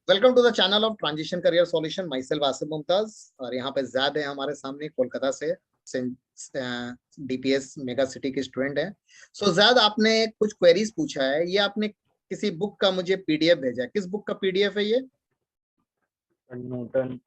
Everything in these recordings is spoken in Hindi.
Welcome to the channel of transition career solution. Myself Asif Mumtaz और यहाँ पे ज़ैद है हमारे सामने कोलकाता से, डीपीएस मेगा सिटी के स्टूडेंट है। सो ज़ैद, आपने कुछ क्वेरीज पूछा है, ये आपने किसी बुक का मुझे पीडीएफ भेजा है। किस बुक का पीडीएफ है ये? नूतन।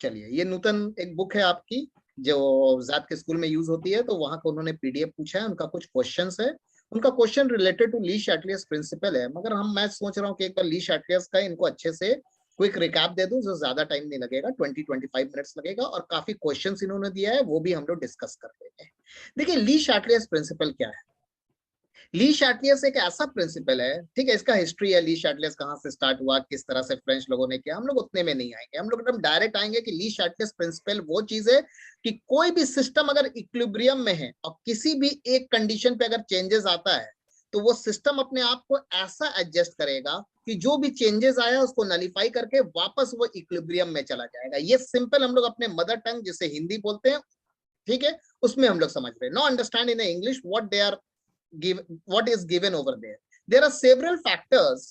चलिए, ये नूतन एक बुक है आपकी जो ज़ैद के स्कूल में यूज होती है, तो वहां को उन्होंने पीडीएफ पूछा है। उनका कुछ क्वेश्चंस है, उनका question related to Le Chatelier's principle है, मगर मैं सोच रहा हूँ कि एक बार ली शैटलियर्स का इनको अच्छे से क्विक रिकैप दे दूं, जो ज्यादा टाइम नहीं लगेगा, 20-25 मिनट्स लगेगा, और काफी क्वेश्चंस इन्होंने दिया है, वो भी हम लोग डिस्कस कर लेंगे। देखिए, ली शैटलियर्स प्रिंसिपल क्या है? ली शैटलियर्स एक ऐसा प्रिंसिपल है, ठीक है, इसका हिस्ट्री है, ली शैटलियर्स कहाँ से स्टार्ट हुआ, किस तरह से फ्रेंच लोगों ने किया, हम लोग उतने में नहीं आएंगे। हम लोग एकदम डायरेक्ट आएंगे कि ली शैटलियर्स प्रिंसिपल वो चीज है कि कोई भी सिस्टम अगर इक्विलिब्रियम में है और किसी भी एक कंडीशन पे अगर चेंजेस आता है, तो वो सिस्टम अपने आप को ऐसा एडजस्ट करेगा कि जो भी चेंजेस आया उसको नलीफाई करके वापस वो इक्विलिब्रियम में चला जाएगा। ये सिंपल हम लोग अपने मदर टंग जिसे हिंदी बोलते हैं, ठीक है, उसमें हम लोग समझ रहे हैं। No understand in English what they are what is given over there. There are several factors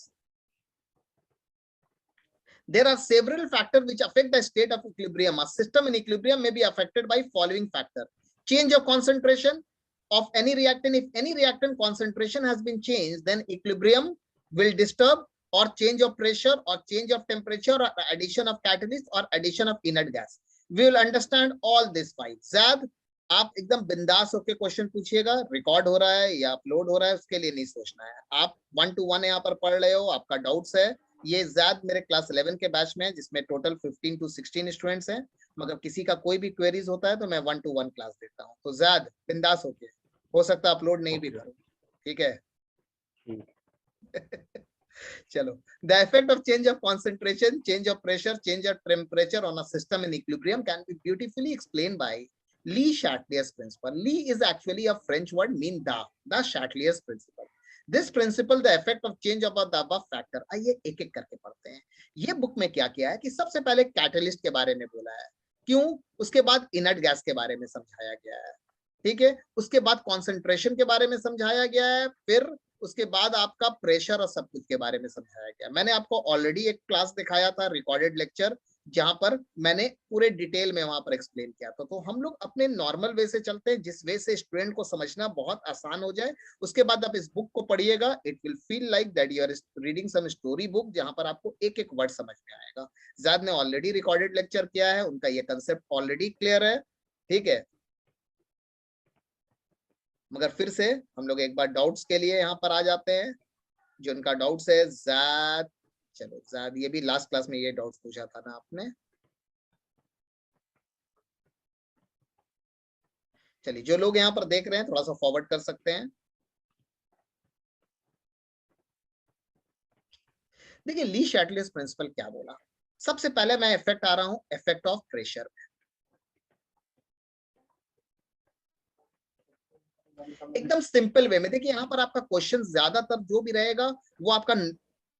which affect the state of equilibrium. A system in equilibrium may be affected by following factor: change of concentration of any reactant. If any reactant concentration has been changed, then equilibrium will disturb, or change of pressure or change of temperature or addition of catalyst or addition of inert gas. We will understand all this by Zad. आप एकदम बिंदास होकर क्वेश्चन पूछिएगा, रिकॉर्ड हो रहा है या अपलोड हो रहा है उसके लिए नहीं सोचना है। आप 1 to 1 यहाँ पर पढ़ रहे हो, आपका डाउट्स है। ये ज़ैद मेरे क्लास 11 के बैच में है, जिसमें टोटल 15 to 16 स्टूडेंट्स हैं, मगर किसी का कोई भी क्वेरीज होता है तो मैं 1 to 1 क्लास देता हूँ। तो ज़ैद बिंदास होके, हो सकता है अपलोड नहीं भी करूँ, ठीक है? चलो, the effect of change of concentration, change of pressure, change of temperature on a system in equilibrium can be beautifully explained by Lee Chatelier's principle. Lee is actually a French word mean the Chatelier's principle. This principle, the effect of change of the above factor. आइए एक एक करके पढ़ते हैं। ये बुक में क्या किया है कि सबसे पहले कैटलिस्ट के बारे में बोला है, क्यों, उसके बाद इनर्ट गैस के बारे में समझाया गया है, ठीक है, उसके बाद कॉन्सेंट्रेशन के बारे में समझाया गया है, फिर उसके बाद आपका प्रेशर और सब कुछ के बारे में समझाया गया। मैंने आपको ऑलरेडी एक क्लास दिखाया था, रिकॉर्डेड लेक्चर, जहां पर मैंने पूरे डिटेल में वहां पर एक्सप्लेन किया था। तो हम लोग अपने नॉर्मल वे से चलते हैं, जिस वे से स्टूडेंट को समझना बहुत आसान हो जाए। उसके बाद आप इस बुक को पढ़िएगा, it will feel like that you are reading some story book, जहां पर आपको एक एक वर्ड समझ में आएगा। ज़ैद ने ऑलरेडी रिकॉर्डेड लेक्चर किया है, उनका ये कंसेप्ट ऑलरेडी क्लियर है, ठीक है। मगर फिर से हम लोग एक बार डाउट्स के लिए यहाँ पर आ जाते हैं। जो उनका डाउट्स है ज़ैद, चलो ज़ैद, ये भी लास्ट क्लास में ये डाउट्स पूछा था ना आपने। चलिए, जो लोग यहाँ पर देख रहे हैं थोड़ा सा फॉरवर्ड कर सकते हैं। देखिए, ली शैटलियर्स प्रिंसिपल क्या बोला। सबसे पहले मैं इफेक्ट आ रहा हूं, इफेक्ट ऑफ प्रेशर। एकदम सिंपल वे में देखिए, यहाँ पर आपका क्वेश्चन ज्यादातर जो भी रहेगा वो आपका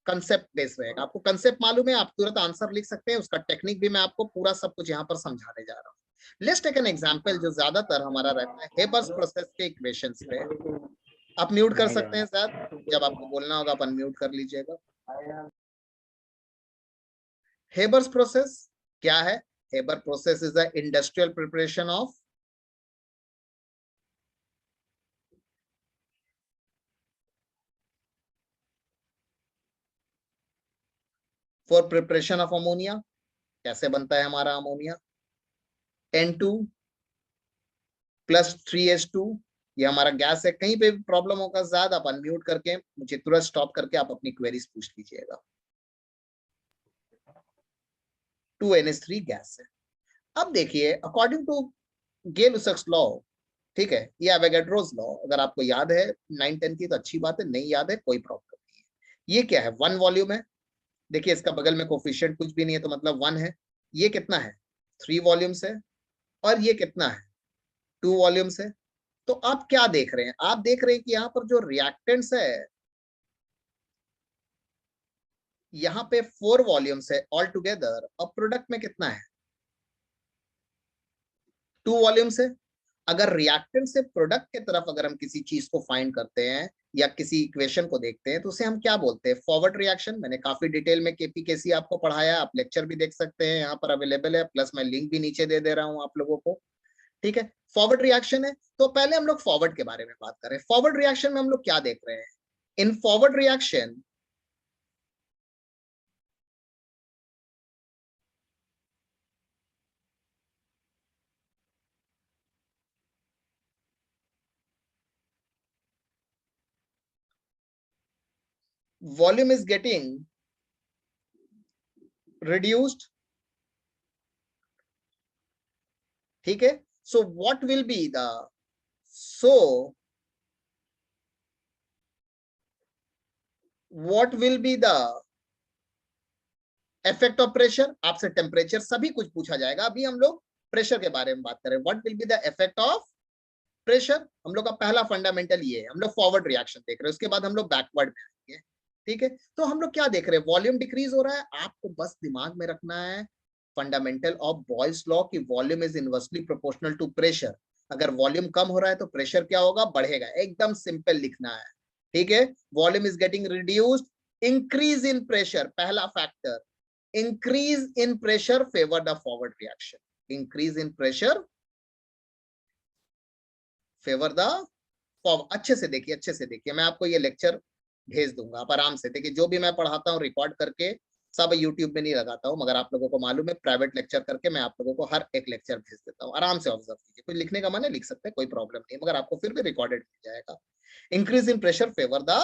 कंसेप्ट बेस्ड रहेगा। आपको कंसेप्ट मालूम है, आप तुरंत आंसर लिख सकते हैं, उसका टेक्निक भी मैं आपको पूरा सब कुछ यहाँ पर समझाने जा रहा हूँ। लेट्स टेक एन एग्जांपल जो ज्यादातर हमारा रहता है हेबर्स प्रोसेस के इक्वेशंस पे। आप म्यूट कर सकते हैं सर, जब आपको बोलना होगा आप अनम्यूट कर लीजिएगा। हेबर्स प्रोसेस क्या है? Haber process is the industrial preparation of for preparation of ammonia. कैसे बनता है हमारा अमोनिया? N2 प्लस 3H2, ये हमारा गैस है। कहीं पे भी प्रॉब्लम होगा ज्यादा, आप अनम्यूट करके मुझे तुरंत स्टॉप करके आप अपनी क्वेरीज पूछ लीजिएगा। 2NH3 गैस है। अब देखिए, अकॉर्डिंग टू गेल-लुसाक्स लॉ, ठीक है, या एवोगाड्रोस लॉ, अगर आपको याद है 9-10 की तो अच्छी बात है, नहीं याद है कोई प्रॉब्लम नहीं है। ये क्या है? 1 वॉल्यूम है। देखिए, इसका बगल में कोफिशिएंट कुछ भी नहीं है, तो मतलब 1 है। ये कितना है? 3 वॉल्यूम्स है। और ये कितना है? 2 वॉल्यूम्स है। तो आप क्या देख रहे हैं? आप देख रहे हैं कि यहाँ पर जो रिएक्टेंट्स है, यहाँ पे 4 वॉल्यूम्स है ऑल टुगेदर, और प्रोडक्ट में कितना है? 2 वॉल्यूम्स है। अगर रिएक्टेंट से प्रोडक्ट के तरफ अगर हम किसी चीज को फाइंड करते हैं या किसी इक्वेशन को देखते हैं तो उसे हम क्या बोलते हैं, फॉरवर्ड रिएक्शन। मैंने काफी डिटेल में केपीकेसी आपको पढ़ाया, आप लेक्चर भी देख सकते हैं, यहाँ पर अवेलेबल है, प्लस मैं लिंक भी नीचे दे दे रहा हूँ आप लोगों को। ठीक है, फॉरवर्ड रिएक्शन है। तो पहले हम लोग फॉरवर्ड के बारे में बात करें। फॉरवर्ड रिएक्शन में हम लोग क्या देख रहे हैं? In forward reaction volume is getting reduced. ठीक है, so what will be the so what will be the effect of pressure? आपसे टेम्परेचर सभी कुछ पूछा जाएगा, अभी हम लोग प्रेशर के बारे में बात करें। What will be the effect of pressure? हम लोग का पहला फंडामेंटल ये है, हम लोग फॉरवर्ड रिएक्शन देख रहे हैं, उसके बाद हम लोग बैकवर्ड में आएंगे। ठीक है, तो हम लोग क्या देख रहे हैं? वॉल्यूम डिक्रीज हो रहा है। आपको बस दिमाग में रखना है फंडामेंटल ऑफ बॉयल्स लॉ की volume is inversely proportional to pressure. अगर वॉल्यूम कम हो रहा है तो प्रेशर क्या होगा? बढ़ेगा। एकदम सिंपल लिखना है। ठीक है, volume is getting reduced, increase in pressure, पहला factor. Increase in pressure favour the forward reaction. Increase in pressure favour the form. अच्छे से देखिए, अच्छे से देखिए, मैं आपको ये लेक्चर भेज दूंगा, आप आराम से देखिए। जो भी मैं पढ़ाता हूँ रिकॉर्ड करके सब यूट्यूब में नहीं लगाता हूँ, मगर आप लोगों को मालूम है प्राइवेट लेक्चर करके मैं आप लोगों को हर एक लेक्चर भेज देता हूँ। आराम से ऑब्जर्व कीजिए, कोई लिखने का मन है लिख सकते हैं, कोई प्रॉब्लम नहीं, मगर आपको फिर भी रिकॉर्डेड मिल जाएगा। Increase in pressure favour the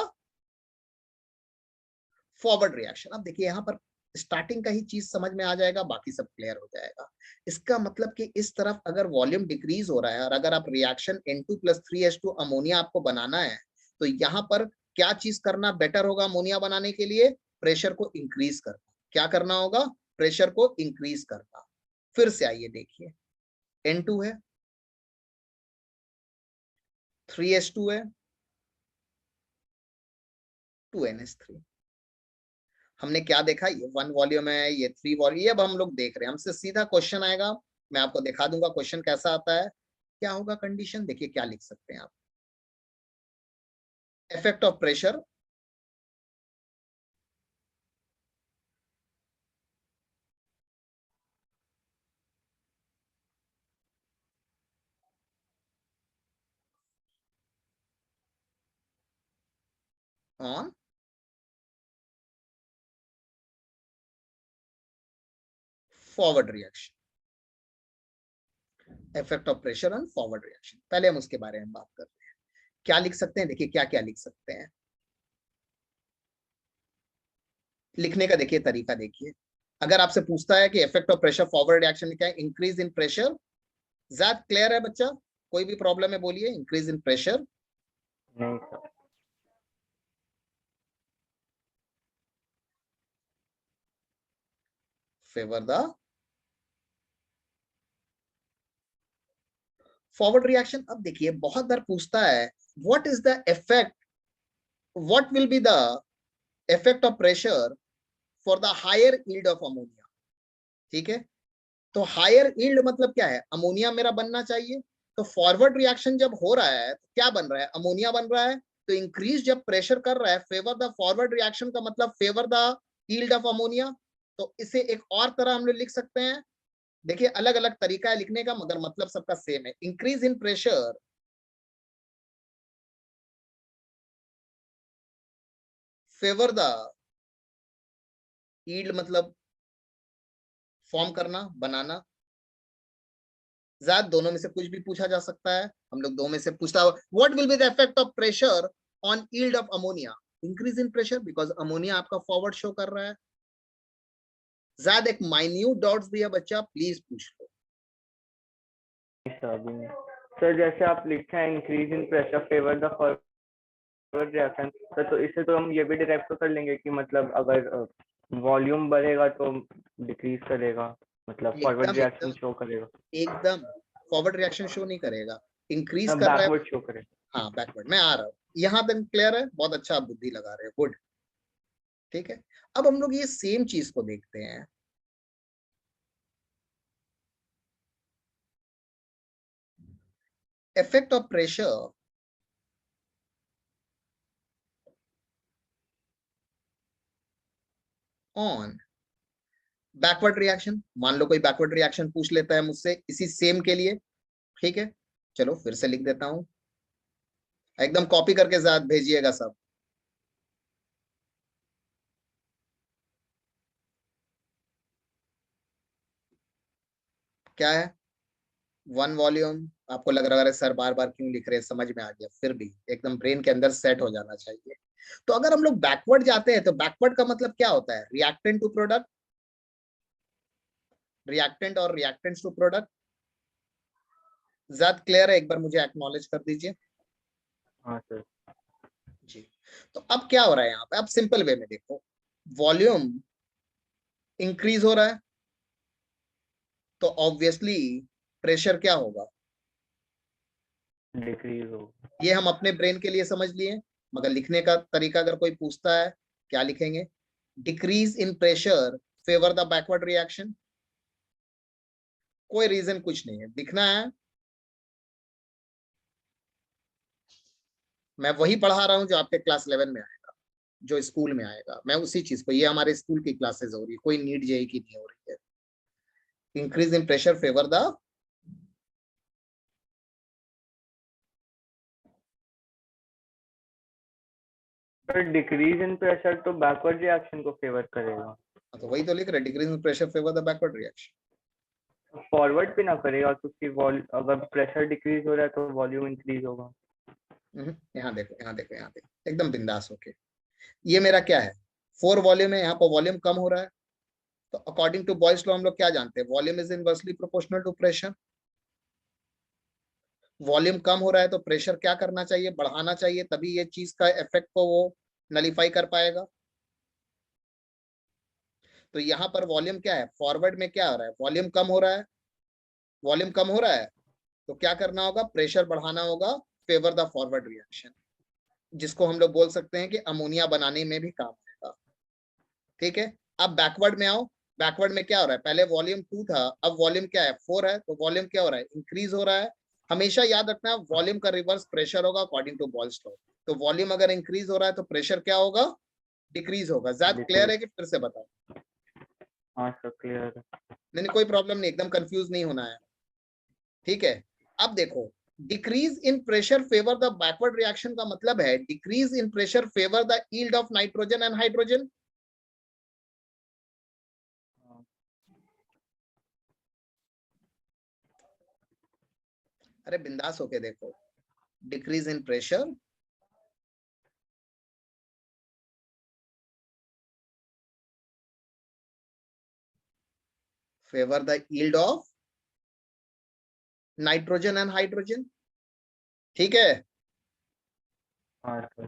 forward reaction. अब देखिए यहाँ पर स्टार्टिंग का ही चीज समझ में आ जाएगा, बाकी सब क्लियर हो जाएगा। इसका मतलब कि इस तरफ अगर वॉल्यूम डिक्रीज हो रहा है और अगर आप रिएक्शन N2+3H2 अमोनिया आपको बनाना है तो यहाँ पर क्या चीज करना बेटर होगा अमोनिया बनाने के लिए? प्रेशर को इंक्रीज करना। क्या करना होगा? प्रेशर को इंक्रीज करना। फिर से आइए देखिए, N2 है, 3H2 है, 2NH3। हमने क्या देखा? ये 1 वॉल्यूम है, ये 3 वॉल्यूम, ये अब हम लोग देख रहे हैं। हमसे सीधा क्वेश्चन आएगा, मैं आपको दिखा दूंगा क्वेश्चन कैसा आता है। क्या होगा कंडीशन? देखिए क्या लिख सकते हैं आप, effect of pressure on forward reaction. Effect of pressure on forward reaction, पहले हम उसके बारे में बात कर रहे हैं। क्या लिख सकते हैं? देखिए क्या क्या लिख सकते हैं। लिखने का देखिए तरीका देखिए। अगर आपसे पूछता है कि effect of pressure forward reaction क्या है, इंक्रीज इन प्रेशर। ज्यादा क्लियर है बच्चा? कोई भी प्रॉब्लम है बोलिए। इंक्रीज इन प्रेशर नहीं sir. Favour the forward reaction. अब देखिए बहुत बार पूछता है what is the effect, what will be the effect of pressure for the higher yield of ammonia. ठीक है, तो हायर यील्ड मतलब क्या है? अमोनिया मेरा बनना चाहिए। तो फॉरवर्ड रिएक्शन जब हो रहा है तो क्या बन रहा है? अमोनिया बन रहा है। तो इंक्रीज जब प्रेशर कर रहा है फेवर द फॉरवर्ड रिएक्शन का मतलब favour the yield of ammonia. तो इसे एक और तरह हम लोग लिख सकते हैं। देखिए अलग अलग तरीका है लिखने का मगर मतलब सबका सेम है। Increase in pressure favour the yield मतलब फॉर्म करना, बनाना। ज्यादा दोनों में से कुछ भी पूछा जा सकता है, हम लोग दो में से पूछता है what will be the effect of pressure on yield of ammonia. Increase in pressure because ammonia आपका फॉरवर्ड शो कर रहा है। ज्यादा एक माइन्यूट डॉट्स भी है बच्चा, प्लीज पूछ लो। सर अभी नहीं सर, जैसे आप लिखे हैं increase in pressure favour the forward reaction, तो इससे तो हम ये भी डिराइव तो कर लेंगे कि मतलब अगर वॉल्यूम बढ़ेगा तो डिक्रीज करेगा, मतलब फॉरवर्ड एकदम रिएक्शन एकदम शो करेगा, एकदम फॉरवर्ड रिएक्शन शो नहीं करेगा, इंक्रीज कर रहा है। बैकवर्ड शो करेगा। हाँ बैकवर्ड, मैं आ रहा हूँ। यहाँ तक क्लियर है? बहुत अच्छा आप बुद्धि लगा रहे हो, गुड। ठीक है, अब हम लोग ये सेम चीज को देखते हैं। Effect of pressure on backward reaction. मान लो कोई बैकवर्ड रिएक्शन पूछ लेता है मुझसे इसी सेम के लिए, ठीक है, चलो फिर से लिख देता हूं, एकदम कॉपी करके साथ भेजिएगा सब। क्या है, वन वॉल्यूम। आपको लग रहा है सर बार बार क्यों लिख रहे हैं, समझ में आ गया, फिर भी एकदम ब्रेन के अंदर सेट हो जाना चाहिए। तो अगर हम लोग बैकवर्ड जाते हैं तो बैकवर्ड का मतलब क्या होता है, रिएक्टेंट टू प्रोडक्ट, रिएक्टेंट और रिएक्टेंट्स टू प्रोडक्ट। ज्यादा क्लियर है, एक बार मुझे एक्नॉलेज कर दीजिए। हाँ सर। जी, तो अब क्या हो रहा है यहाँ पे, अब सिंपल वे में देखो, वॉल्यूम इंक्रीज हो रहा है तो ऑब्वियसली प्रेशर क्या होगा, डिक्रीज हो। ये हम अपने ब्रेन के लिए समझ लिए। मगर लिखने का तरीका अगर कोई पूछता है, क्या लिखेंगे, decrease in pressure favour the backward reaction. कोई रीजन कुछ नहीं है, दिखना है, मैं वही पढ़ा रहा हूं जो आपके क्लास 11 में आएगा, जो स्कूल में आएगा, मैं उसी चीज को, ये हमारे स्कूल की क्लासेस हो रही है, कोई नीट जेई की नहीं हो रही है। Increase in pressure favour the, sir decrease in pressure तो बैकवर्ड रिएक्शन को फेवर करेगा। तो वही तो लिख रहे, decrease in pressure favour the backward reaction. Forward भी ना करेगा क्योंकि अगर प्रेशर डिक्रीज हो रहा है तो वॉल्यूम इंक्रीज होगा। यहाँ देखो, यहाँ देखो, यहाँ देखो, एकदम बिंदास होके, ये मेरा क्या है, 4 वॉल्यूम है, यहाँ पर वॉल्यूम कम हो रहा है, तो अकॉर्डिंग टू बॉयल्स लॉ हम लोग क्या जानते हैं, volume is inversely proportional to pressure. Volume कम हो रहा है तो प्रेशर क्या करना चाहिए, बढ़ाना चाहिए, तभी ये चीज का इफेक्ट को वो नलीफाई कर पाएगा। तो यहाँ पर वॉल्यूम क्या है, फॉरवर्ड में क्या हो रहा है, वॉल्यूम कम हो रहा है, वॉल्यूम कम हो रहा है तो क्या करना होगा, प्रेशर बढ़ाना होगा, फेवर द फॉरवर्ड रिएक्शन, जिसको हम लोग बोल सकते हैं कि अमोनिया बनाने में भी काम आएगा। ठीक है, अब बैकवर्ड में आओ, बैकवर्ड में क्या हो रहा है, पहले वॉल्यूम 2 था, अब वॉल्यूम क्या है, 4 है, तो वॉल्यूम क्या हो रहा है, इंक्रीज हो रहा है। हमेशा याद रखना वॉल्यूम का रिवर्स प्रेशर होगा अकॉर्डिंग टू बॉयल्स लॉ। तो वॉल्यूम अगर इंक्रीज हो रहा है तो प्रेशर क्या होगा, डिक्रीज होगा। ज्यादा क्लियर डिक्रीज। है कि फिर से बताओ। हाँ सर क्लियर है। नहीं, कोई प्रॉब्लम नहीं, एकदम कंफ्यूज नहीं होना है। ठीक है, अब देखो, decrease in pressure favour the backward reaction का मतलब है decrease in pressure favour the yield of nitrogen and hydrogen. अरे बिंदास होके देखो, decrease in pressure favour the yield of nitrogen and hydrogen. ठीक है, हाँ सर।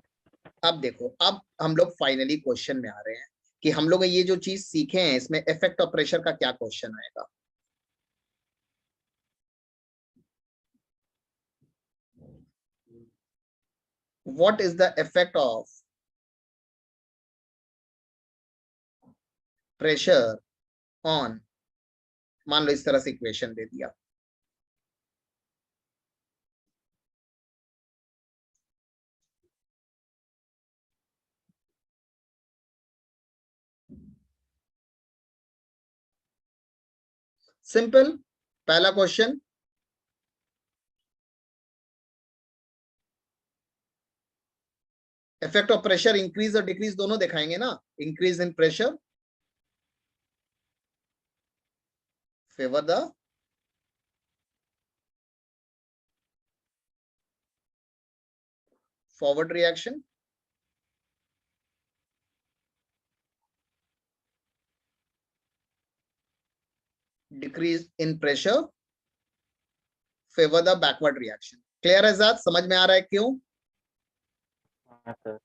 अब देखो, अब हम लोग फाइनली क्वेश्चन में आ रहे हैं कि हम लोग ये जो चीज सीखे हैं इसमें इफेक्ट ऑफ प्रेशर का क्या क्वेश्चन आएगा। What is the effect of pressure on, मान लो इस तरह से इक्वेशन दे दिया, सिंपल, पहला question, effect of pressure increase और डिक्रीज दोनों दिखाएंगे ना, increase in pressure favour the forward reaction, decrease in pressure favour the backward reaction. Clear है साहब, समझ में आ रहा है क्यों, हाँ सर।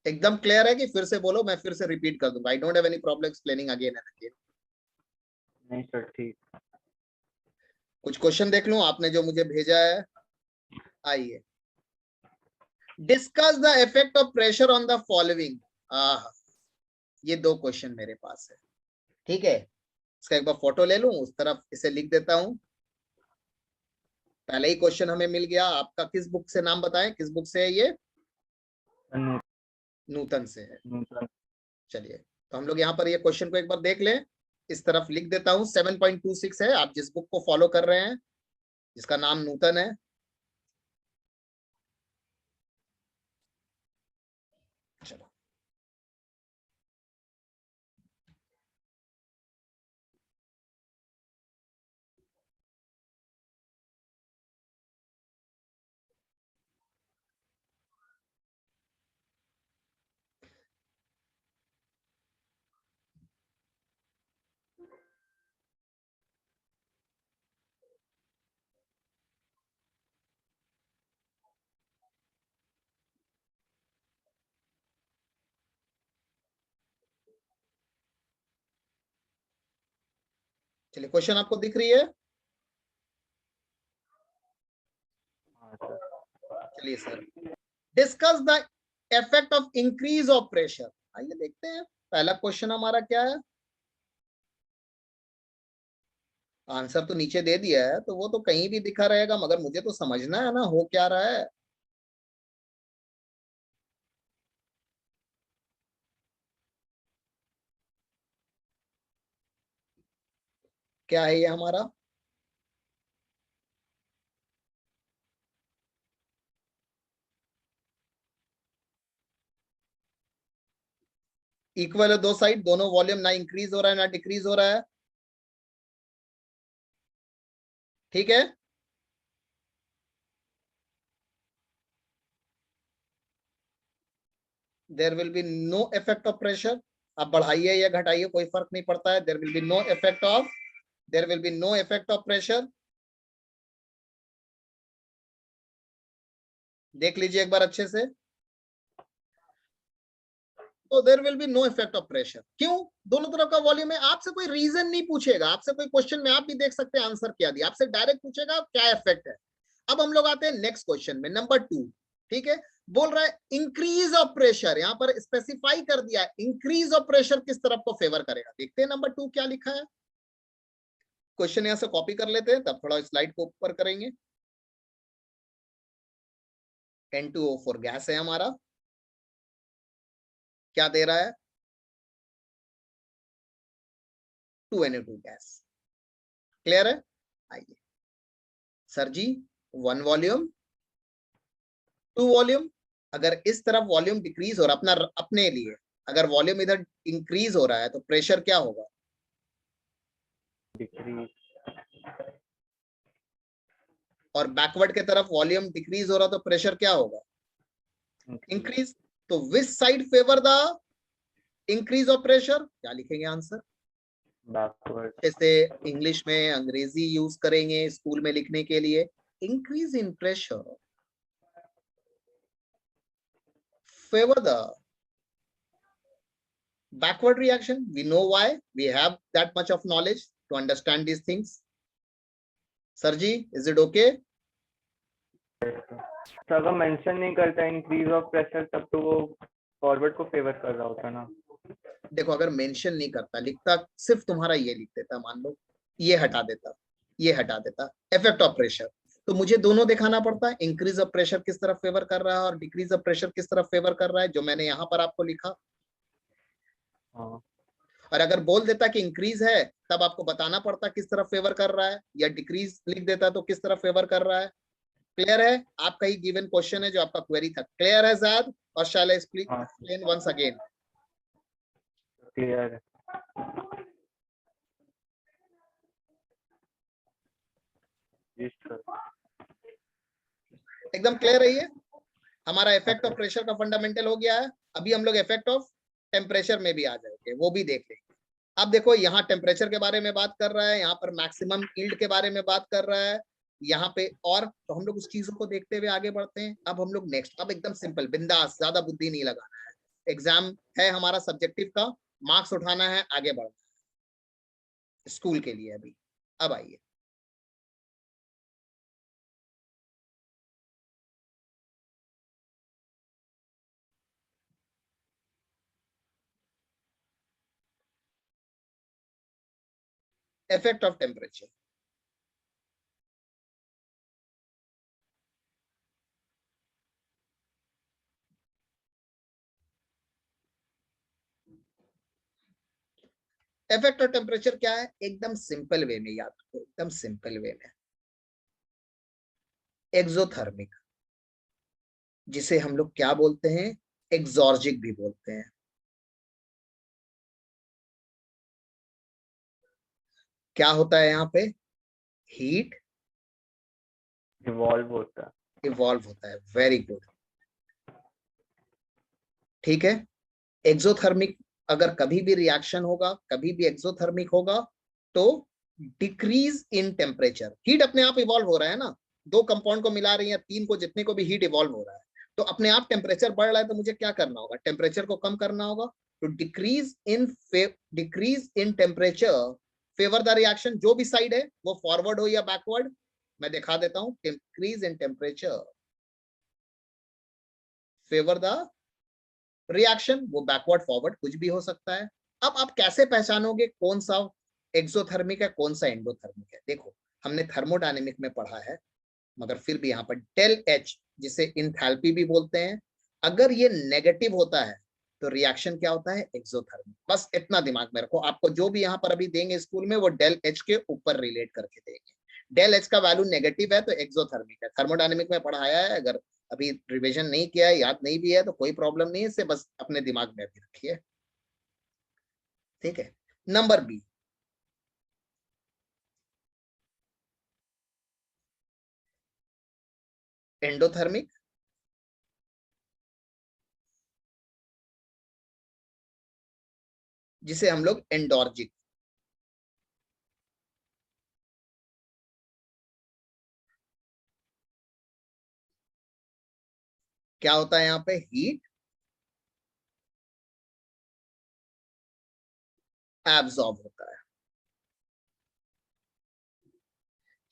एकदम क्लियर है कि फिर से बोलो, मैं फिर से रिपीट कर दूंगा, I don't have any problem explaining again and again. नहीं सर ठीक। कुछ क्वेश्चन देख लूं आपने जो मुझे भेजा है, आइए, discuss the effect of pressure on the following. ये 2 क्वेश्चन मेरे पास है, ठीक है, इसका एक बार फोटो ले लूं, उस तरफ इसे लिख देता हूं, पहले ही क्वेश्चन हमें मिल गया। आपका किस बुक से, नाम बताएं किस बुक से है ये? नूतन से है। चलिए, तो हम लोग यहाँ पर ये क्वेश्चन को एक बार देख लें। इस तरफ लिख देता हूं, 7.26 है। आप जिस बुक को फॉलो कर रहे हैं, जिसका नाम नूतन है, चलो चलिए, क्वेश्चन आपको दिख रही है? चलिए sir, discuss the effect of increase of pressure. आइए देखते हैं पहला क्वेश्चन हमारा क्या है। आंसर तो नीचे दे दिया है, तो वो तो कहीं भी दिखा रहेगा, मगर मुझे तो समझना है ना हो क्या रहा है। क्या है ये हमारा? इक्वल है दो साइड, दोनों वॉल्यूम ना इंक्रीज हो रहा है ना डिक्रीज हो रहा है। ठीक है, there will be no effect of pressure. आप बढ़ाइए या घटाइए, कोई फर्क नहीं पड़ता है। There will be no effect of, there will be no effect of pressure. देख लीजिए एक बार अच्छे से। तो there will be no effect of pressure. क्यों? दोनों तरफ का वॉल्यूम है। आपसे कोई रीजन नहीं पूछेगा, आपसे कोई क्वेश्चन में आप भी देख सकते हैं आंसर क्या दिया, आपसे डायरेक्ट पूछेगा क्या इफेक्ट है। अब हम लोग आते हैं नेक्स्ट क्वेश्चन में, नंबर 2। ठीक है, बोल रहा है इंक्रीज ऑफ प्रेशर। यहां पर स्पेसिफाई कर दिया है इंक्रीज ऑफ प्रेशर किस तरफ को फेवर करेगा। देखते हैं नंबर 2 क्या लिखा है। क्वेश्चन यहां से कॉपी कर लेते हैं, तब थोड़ा स्लाइड को ऊपर करेंगे। N2O4 गैस है हमारा। क्या दे रहा है? 2Na2 gas. क्लियर है? आइए सर जी, 1 वॉल्यूम 2 वॉल्यूम। अगर इस तरफ वॉल्यूम डिक्रीज हो रहा, अपना अपने लिए, अगर वॉल्यूम इधर इंक्रीज हो रहा है तो प्रेशर क्या होगा? डिक्रीज। और बैकवर्ड के तरफ वॉल्यूम डिक्रीज हो रहा तो प्रेशर क्या होगा? इंक्रीज। तो which side favour the increase of pressure? क्या लिखेंगे आंसर? बैकवर्ड। जैसे इंग्लिश में अंग्रेजी यूज करेंगे स्कूल में लिखने के लिए, increase in pressure favor the backward reaction. We know why. We have that much of knowledge to understand these things. Sarji, is it okay? तो अगर मेंशन नहीं करता इंक्रीज ऑफ प्रेशर, तब तो वो फॉरवर्ड को फेवर कर रहा होता ना। देखो, अगर मेंशन नहीं करता, लिखता सिर्फ तुम्हारा ये लिख देता, मान लो ये हटा देता, ये हटा देता, इफेक्ट ऑफ प्रेशर, तो मुझे दोनों दिखाना पड़ता है, इंक्रीज ऑफ प्रेशर किस तरफ फेवर कर रहा है और डिक्रीज ऑफ प्रेशर किस तरफ फेवर कर रहा है, जो मैंने यहाँ पर आपको लिखा। हाँ। और अगर बोल देता कि इंक्रीज है, तब आपको बताना पड़ता किस तरफ फेवर कर रहा है, या डिक्रीज लिख देता तो किस तरफ फेवर कर रहा है। क्लियर है? आपका ही गिवन क्वेश्चन है जो आपका क्वेरी था। क्लियर है ज़ाद? और shall I explain once again? Clear है। जी सर। एकदम क्लियर है ये? हमारा इफेक्ट ऑफ प्रेशर का फंडामेंटल हो गया है। अभी हम लोग इफेक्ट ऑफ टेम्परेचर में भी आ जाएंगे, वो भी देख लेंगे। अब देखो, यहाँ टेम्परेचर के बारे में बात कर रहा है, यहाँ पर मैक्सिमम यील्ड के बारे में बात कर रहा है, यहाँ पे और, तो हम लोग उस चीजों को देखते हुए आगे बढ़ते हैं। अब हम लोग नेक्स्ट, अब एकदम सिंपल बिंदास, ज्यादा बुद्धि नहीं लगाना है। एग्जाम है हमारा सब्जेक्टिव का, मार्क्स उठाना है, आगे बढ़ना है स्कूल के लिए अभी। अब आइए, effect of temperature. Effect of temperature क्या है, एकदम सिंपल वे में याद रखो, एकदम सिंपल वे में, एक्सोथर्मिक, जिसे हम लोग क्या बोलते हैं, एक्सॉर्जिक भी बोलते हैं। क्या होता है यहाँ पे, हीट इवॉल्व होता है। इवॉल्व होता है, वेरी गुड, ठीक है। एक्सोथर्मिक अगर कभी भी रिएक्शन होगा, कभी भी एक्सोथर्मिक होगा, तो डिक्रीज इन टेम्परेचर, हीट अपने आप इवॉल्व हो रहा है ना, दो कंपाउंड को मिला रही है, तीन को, जितने को भी हीट इवॉल्व हो रहा है, तो अपने आप टेम्परेचर बढ़ रहा है, तो मुझे क्या करना होगा, टेम्परेचर को कम करना होगा। तो decrease in temperature favour the reaction, जो भी साइड है वो फॉरवर्ड हो या बैकवर्ड, मैं दिखा देता हूं, decrease in temperature favour the reaction, वो बैकवर्ड फॉरवर्ड कुछ भी हो सकता है। अब आप कैसे पहचानोगे कौन सा एक्सोथर्मिक है, कौन सा एंडोथर्मिक है, देखो हमने थर्मोडायनेमिक में पढ़ा है, मगर फिर भी यहाँ पर डेल एच, जिसे इंथैल्पी भी बोलते हैं, अगर ये नेगेटिव होता है तो रिएक्शन क्या होता है, एक्सोथर्मिक। बस इतना दिमाग में रखो, आपको जो भी यहाँ पर अभी देंगे स्कूल में, वो डेल एच के ऊपर रिलेट करके देंगे। डेल एच का वैल्यू नेगेटिव है तो एक्सोथर्मिक है, थर्मोडायनेमिक में पढ़ाया है, अगर अभी रिवीजन नहीं किया है, याद नहीं भी है, तो कोई प्रॉब्लम नहीं है, इसे बस अपने दिमाग में भी रखिए, ठीक है। नंबर बी, एंडोथर्मिक, जिसे हम लोग एंडोर्जिक, क्या होता है यहाँ पे, हीट एब्सॉर्ब होता है,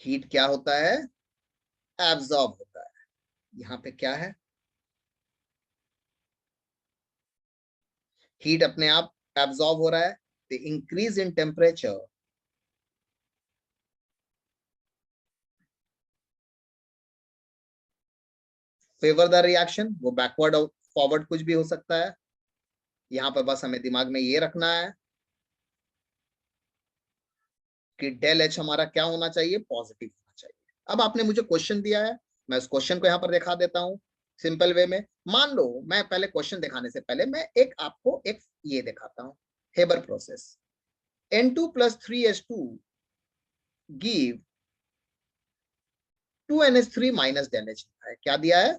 हीट क्या होता है, एब्सॉर्ब होता है। यहाँ पे क्या है, हीट अपने आप एब्सॉर्ब हो रहा है, तो increase in temperature favour the reaction, वो बैकवर्ड और फॉरवर्ड कुछ भी हो सकता है। यहाँ पर बस हमें दिमाग में ये रखना है कि डेल एच हमारा क्या होना चाहिए, पॉजिटिव होना चाहिए। अब आपने मुझे क्वेश्चन दिया है, मैं उस क्वेश्चन को यहाँ पर दिखा देता हूँ सिंपल वे में। मान लो मैं पहले क्वेश्चन दिखाने से पहले मैं एक आपको एक ये दिखाता हूँ, Haber process, N2 plus 3H2 give 2NH3 minus del H है, क्या दिया है,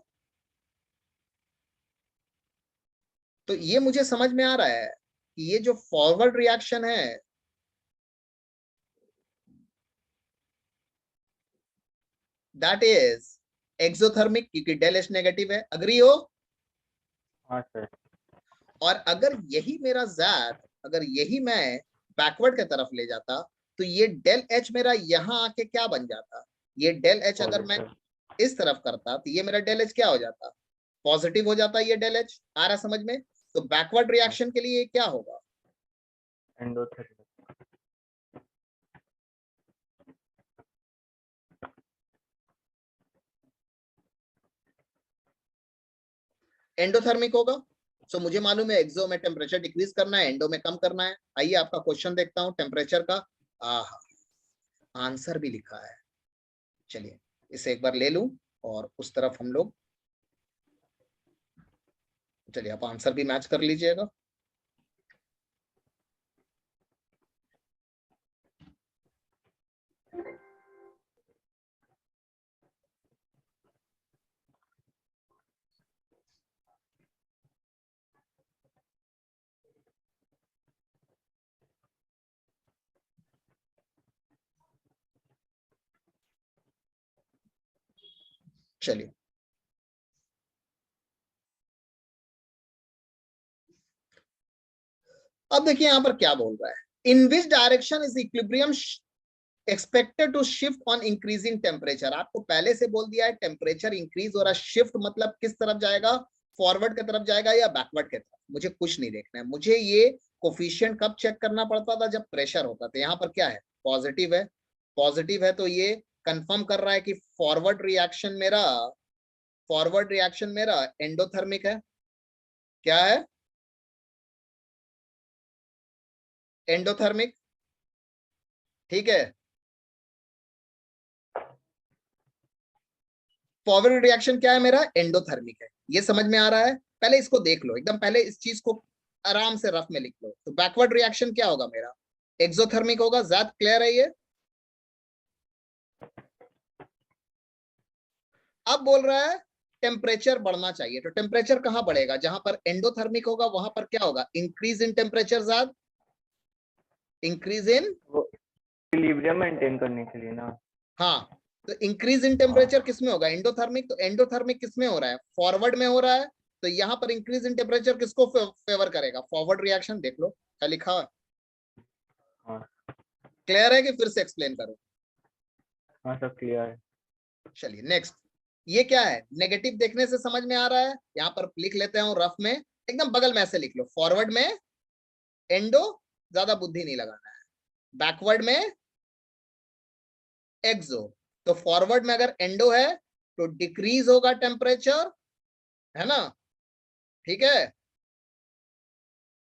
तो ये मुझे समझ में आ रहा है कि ये जो फॉरवर्ड रिएक्शन है, दैट इज एक्सोथर्मिक, क्योंकि डेल एच नेगेटिव है, अग्री हो। हाँ सर। और अगर यही मेरा जैड, अगर यही मैं बैकवर्ड की तरफ ले जाता, तो ये डेल एच मेरा यहां आके क्या बन जाता, ये डेल एच अगर मैं पॉजिटिव। इस तरफ करता, तो ये मेरा डेल एच क्या हो जाता, पॉजिटिव हो जाता, ये डेल एच आ रहा समझ में। तो बैकवर्ड रिएक्शन के लिए क्या होगा, एंडोथर्मिक। एंडोथर्मिक होगा। सो मुझे मालूम है एक्सो में टेम्परेचर डिक्रीज करना है, एंडो में कम करना है। आइए आपका क्वेश्चन देखता हूं टेम्परेचर का, आंसर भी लिखा है, चलिए इसे एक बार ले लूं, और उस तरफ हम लोग, चलिए आप आंसर भी मैच कर लीजिएगा। चलिए अब देखिए यहां पर क्या बोल रहा है, in which direction is equilibrium expected to shift on increasing temperature. आपको पहले से बोल दिया है टेम्परेचर इंक्रीज हो रहा, शिफ्ट मतलब किस तरफ जाएगा, फॉरवर्ड की तरफ जाएगा या बैकवर्ड की तरफ, मुझे कुछ नहीं देखना है। मुझे ये कोफिशिएंट कब चेक करना पड़ता था, जब प्रेशर होता था। यहाँ पर क्या है, पॉजिटिव है, पॉजिटिव है, तो ये कंफर्म कर रहा है कि फॉरवर्ड रिएक्शन मेरा एंडोथर्मिक है। क्या है, एंडोथर्मिक, ठीक है। फॉरवर्ड रिएक्शन क्या है मेरा, एंडोथर्मिक है। ये समझ में आ रहा है? पहले इसको देख लो एकदम, पहले इस चीज को आराम से रफ में लिख लो। तो बैकवर्ड रिएक्शन क्या होगा मेरा, एक्सोथर्मिक होगा। ज्यादा क्लियर है ये? अब बोल रहा है टेम्परेचर बढ़ना चाहिए, तो टेम्परेचर कहां बढ़ेगा, जहां पर एंडोथर्मिक होगा वहां पर क्या होगा, इंक्रीज इन टेम्परेचर, ज्यादा इंक्रीज इन, इक्विलिब्रियम मेंटेन करने के लिए ना। हाँ, तो इंक्रीज इन टेम्परेचर किस में होगा, एंडोथर्मिक। तो एंडोथर्मिक किस में हो रहा है, फॉरवर्ड में हो रहा है। तो यहाँ पर इंक्रीज इन टेम्परेचर किसको फेवर करेगा, फॉरवर्ड रिएक्शन। देख लो क्या लिखा है, हाँ क्लियर है कि फिर से एक्सप्लेन करो? हाँ सब क्लियर है। चलिए नेक्स्ट, ये क्या है, नेगेटिव देखने से समझ में आ रहा है। यहाँ पर लिख लेते हैं रफ में, एकदम बगल में ऐसे लिख लो, फॉरवर्ड में एंडो, ज्यादा बुद्धि नहीं लगाना है, बैकवर्ड में एक्सो। तो फॉरवर्ड में अगर एंडो है तो डिक्रीज होगा टेम्परेचर, है ना, ठीक है।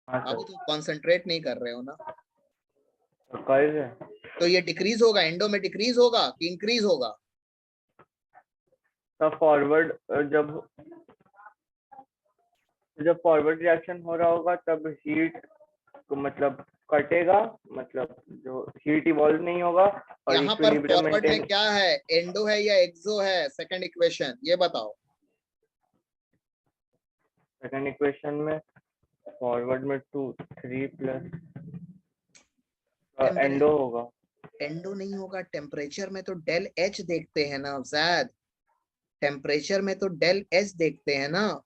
हाँ अभी सर तो कंसंट्रेट नहीं कर रहे हो ना। तो कर रहे हैं। तो ये डिक्रीज होगा, एंडो में डिक्रीज होगा कि इंक्रीज होगा, तो फॉरवर्ड जब फॉरवर्ड रिएक्शन हो रहा होगा तब हीट को मतलब कटेगा, मतलब जो हीट इवॉल्व नहीं होगा और यहाँ पर इक्विलिब्रियम फॉरवर्ड में मेंटेन। क्या है, एंडो है या एक्सो है, सेकंड इक्वेशन ये बताओ। सेकंड इक्वेशन में फॉरवर्ड में 2 3 प्लस टेम्परेचर, एंडो होगा। एंडो नहीं होगा, टेम्परेचर में तो डेल एच देखते हैं ना जैद, टेम्परेचर में तो डेल एच देखते हैं ना।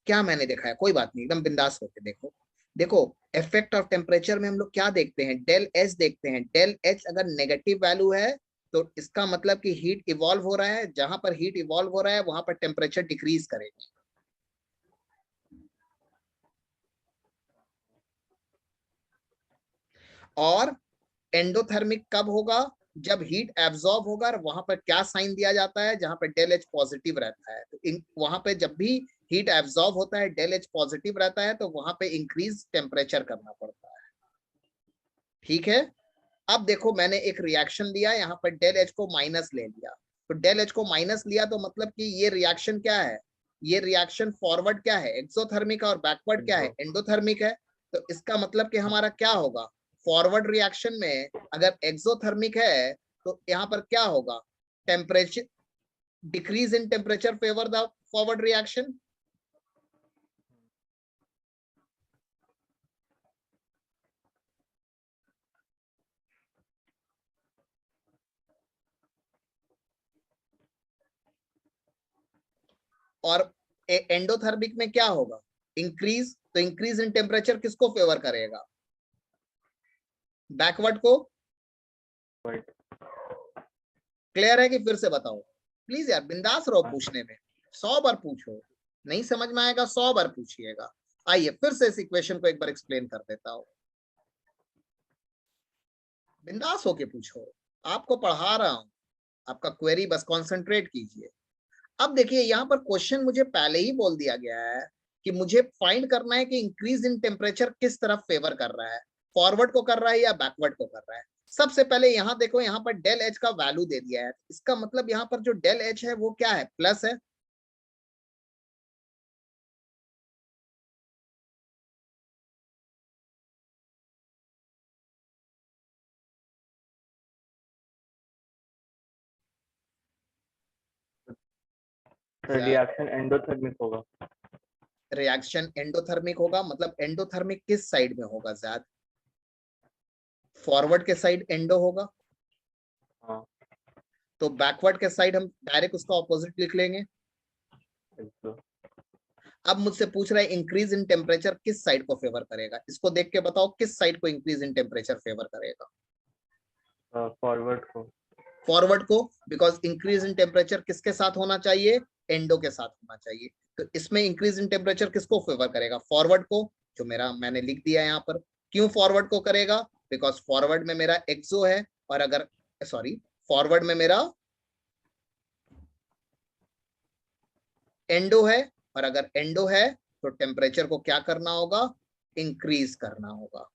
क्या मैंने देखा है, कोई बात नहीं, एकदम बिंदास होके देखो। देखो इफेक्ट ऑफ टेम्परेचर में हम लोग क्या देखते हैं, डेल एच देखते हैं। डेल एच अगर नेगेटिव वैल्यू है तो इसका मतलब कि हीट इवॉल्व हो रहा है, जहां पर हीट इवॉल्व हो रहा है वहां पर टेम्परेचर डिक्रीज करेगी। और एंडोथर्मिक कब होगा, जब हीट एब्जॉर्ब होगा, और वहां पर क्या साइन दिया जाता है, जहां पर डेल एच पॉजिटिव रहता है। तो वहां पे जब भी हीट एब्जॉर्ब होता है, डेल एच पॉजिटिव रहता है, तो वहां पे इंक्रीज टेम्परेचर करना पड़ता है, ठीक है। अब देखो मैंने एक रिएक्शन लिया, यहाँ पर डेल एच को माइनस ले लिया। तो डेल एच को माइनस लिया तो मतलब कि ये रिएक्शन क्या है, ये रिएक्शन फॉरवर्ड क्या है, एक्सोथर्मिक है, और बैकवर्ड क्या है, एंडोथर्मिक है। तो इसका मतलब कि हमारा क्या होगा, फॉरवर्ड रिएक्शन में अगर एक्सोथर्मिक है तो यहाँ पर क्या होगा, temperature decrease in temperature favour the forward reaction. और एंडोथर्मिक में क्या होगा, इंक्रीज। तो इंक्रीज इन टेम्परेचर किसको फेवर करेगा, बैकवर्ड को। क्लियर है कि फिर से बताओ? प्लीज यार बिंदास रहो पूछने में, 100 बार पूछो, नहीं समझ में आएगा 100 बार पूछिएगा। आइए फिर से इस इक्वेशन को एक बार एक्सप्लेन कर देता हूं, बिंदास होके पूछो, आपको पढ़ा रहा हूं, आपका क्वेरी बस कंसंट्रेट कीजिए। अब देखिए यहाँ पर क्वेश्चन मुझे पहले ही बोल दिया गया है कि मुझे फाइंड करना है कि इंक्रीज इन टेम्परेचर किस तरफ फेवर कर रहा है, फॉरवर्ड को कर रहा है या बैकवर्ड को कर रहा है। सबसे पहले यहाँ देखो, यहाँ पर डेल एच का वैल्यू दे दिया है, इसका मतलब यहाँ पर जो डेल एच है वो क्या है, प्लस है। रिएक्शन एंडोथर्मिक होगा। रिएक्शन एंडोथर्मिक होगा, मतलब एंडोथर्मिक किस साइड में होगा ज्यादा, फॉरवर्ड के साइड एंडो होगा। हाँ तो बैकवर्ड के साइड हम डायरेक्ट उसका ऑपोजिट लिख लेंगे। तो अब मुझसे पूछ रहा है इंक्रीज इन टेम्परेचर किस साइड को फेवर करेगा, इसको देख के बताओ किस साइड को इंक्रीज इन टेम्परेचर फेवर करेगा, फॉरवर्ड को। फॉरवर्ड को। बिकॉज इंक्रीज इन टेम्परेचर किसके साथ होना चाहिए, एंडो के साथ होना चाहिए। तो इसमें इंक्रीज इन टेम्परेचर किसको फेवर करेगा, फॉरवर्ड को, जो मेरा मैंने लिख दिया यहाँ पर। क्यों फॉरवर्ड को करेगा, बिकॉज फॉरवर्ड में मेरा एक्सो है, और अगर सॉरी फॉरवर्ड में मेरा एंडो है, और अगर एंडो है तो टेम्परेचर को क्या करना होगा, इंक्रीज करना होगा।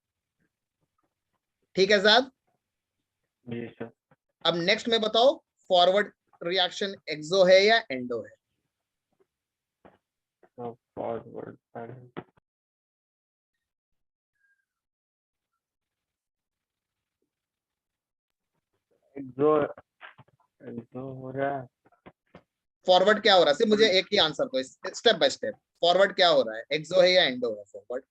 ठीक है साहब। जी सर। अब नेक्स्ट में बताओ, फॉरवर्ड रिएक्शन एक्सो है या एंडो है? तो फॉरवर्ड एक्सो एक्सो हो रहा है। फॉरवर्ड क्या हो रहा है, सिर्फ मुझे एक ही आंसर दो स्टेप बाय स्टेप। फॉरवर्ड क्या हो रहा है, एक्सो है या एंडो है फॉरवर्ड?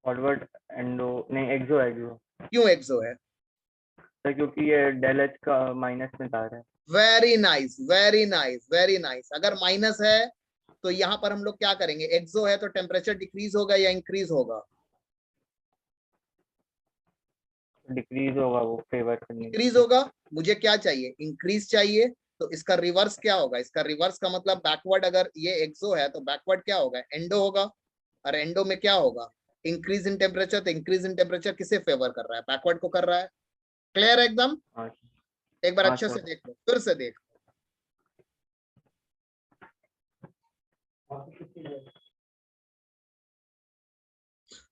फॉरवर्ड एंडो नहीं, एक्सो एक्सो क्यों एक्सो है? सर, क्योंकि ये डेल एच का माइनस में जा रहा है। Very nice, very nice, very nice. अगर माइनस है तो यहाँ पर हम लोग क्या करेंगे, एक्सो है तो टेम्परेचर डिक्रीज होगा या इंक्रीज होगा? डिक्रीज होगा वो फेवर करने के डिक्रीज लिए। होगा। मुझे क्या चाहिए, इंक्रीज चाहिए। तो इसका रिवर्स क्या होगा, इसका रिवर्स का मतलब बैकवर्ड, अगर ये एक्सो है तो बैकवर्ड क्या होगा, एंडो होगा। और एंडो में क्या होगा, इंक्रीज इन टेम्परेचर। तो इंक्रीज इन टेम्परेचर किसे फेवर कर रहा है, बैकवर्ड को कर रहा है। क्लियर है एकदम? हाँ एक बार हाँ अच्छे से सर। देख लो, फिर से देख।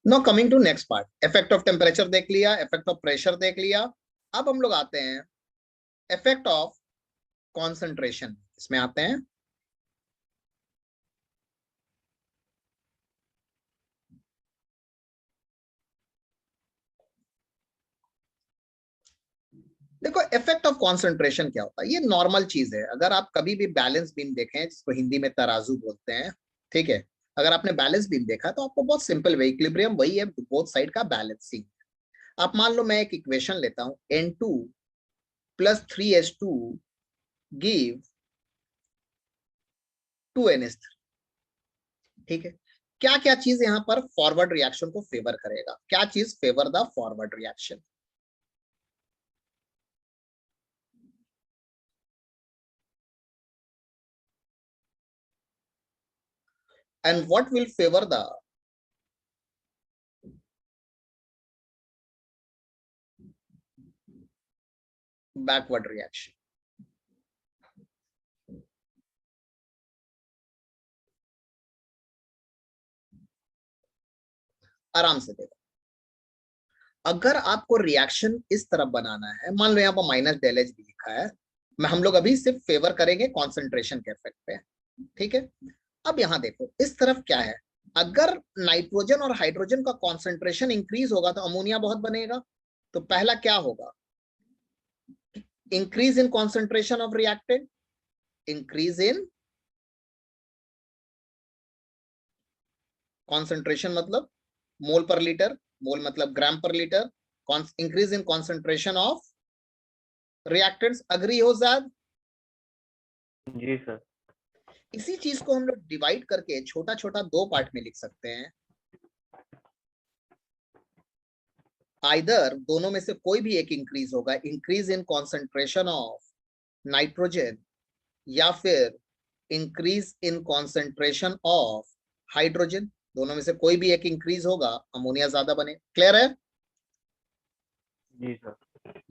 Now coming to next part, effect of temperature देख लिया, इफेक्ट ऑफ प्रेशर देख लिया। अब हम लोग आते हैं इफेक्ट ऑफ कॉन्सेंट्रेशन, इसमें आते हैं। देखो इफेक्ट ऑफ कॉन्सेंट्रेशन क्या होता है, ये नॉर्मल चीज है। अगर आप कभी भी बैलेंस बीम देखें, जिसको हिंदी में तराजू बोलते हैं, ठीक है, अगर आपने बैलेंस बीम देखा तो आपको बहुत सिंपल वे, इक्विलिब्रियम वही है, बोथ साइड का बैलेंसिंग। आप मान लो मैं एक इक्वेशन लेता हूं, N2 plus 3H2 give 2NH3। ठीक है, क्या क्या चीज यहां पर फॉरवर्ड रिएक्शन को फेवर करेगा, क्या चीज favour the forward reaction? And what will favour the backward reaction? आराम से देखो, अगर आपको रिएक्शन इस तरफ बनाना है, मान लो यहाँ पर माइनस डेल एच भी लिखा है, मैं हम लोग अभी सिर्फ फेवर करेंगे कॉन्सेंट्रेशन के इफेक्ट पे। ठीक है, अब यहाँ देखो इस तरफ क्या है, अगर नाइट्रोजन और हाइड्रोजन का कॉन्सेंट्रेशन इंक्रीज होगा तो अमोनिया बहुत बनेगा। तो पहला क्या होगा, increase in concentration of reactant, increase in concentration मतलब मोल पर लीटर, मोल मतलब ग्राम पर litre, increase in concentration of reactants. Agree हो जाद? जी सर। इसी चीज को हम लोग डिवाइड करके छोटा छोटा दो पार्ट में लिख सकते हैं। आइदर दोनों में से कोई भी एक इंक्रीज होगा, increase in concentration of nitrogen या फिर increase in concentration of hydrogen. दोनों में से कोई भी एक इंक्रीज होगा, अमोनिया ज्यादा बने। क्लियर है? जी सर।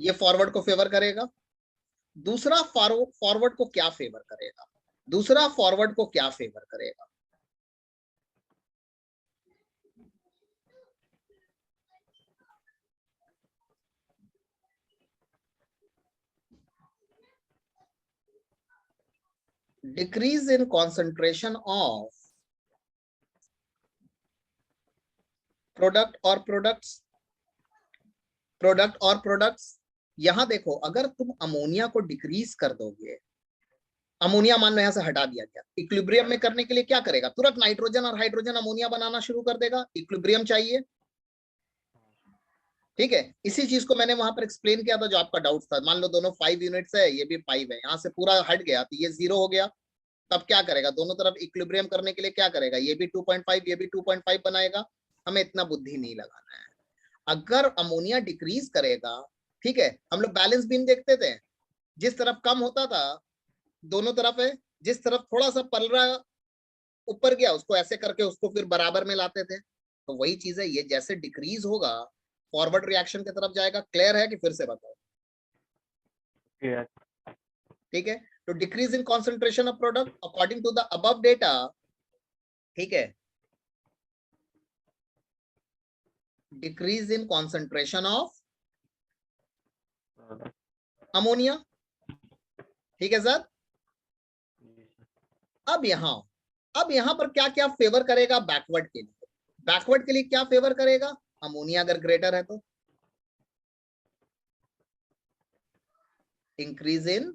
ये फॉरवर्ड को फेवर करेगा। दूसरा फॉरवर्ड को क्या फेवर करेगा, दूसरा फॉरवर्ड को क्या फेवर करेगा? Decrease in concentration of product और प्रोडक्ट्स, प्रोडक्ट और प्रोडक्ट्स। यहां देखो, अगर तुम अमोनिया को डिक्रीज कर दोगे, अमोनिया मान लो यहां से हटा दिया गया, इक्विलिब्रियम में करने के लिए क्या करेगा, तुरंत नाइट्रोजन और हाइड्रोजन अमोनिया बनाना शुरू कर देगा, इक्विलिब्रियम चाहिए। ठीक है, इसी चीज को मैंने वहां पर एक्सप्लेन किया था जो आपका डाउट था। मान लो दोनों 5 यूनिट्स है, ये भी 5 है, यहां से पूरा हट गया तो ये 0 हो गया। तब क्या करेगा, दोनों तरफ इक्विलिब्रियम करने के लिए क्या करेगा, ये भी 2.5 ये भी 2.5 बनाएगा। हमें इतना बुद्धि नहीं लगाना है। अगर अमोनिया डिक्रीज करेगा, ठीक है, हम लोग बैलेंस बीम देखते थे, जिस तरफ कम होता था दोनों तरफ है, जिस तरफ थोड़ा सा पलरा ऊपर गया उसको ऐसे करके उसको फिर बराबर में लाते थे। तो वही चीज है, ये जैसे डिक्रीज होगा फॉरवर्ड रिएक्शन की तरफ जाएगा। क्लियर है कि फिर से बताओ? क्लियर। ठीक है, तो decrease in concentration of product according to the above data ठीक है, decrease in concentration of ammonia. ठीक है सर। अब यहां पर क्या क्या फेवर करेगा बैकवर्ड के लिए? बैकवर्ड के लिए क्या फेवर करेगा? अमोनिया अगर ग्रेटर है तो increase in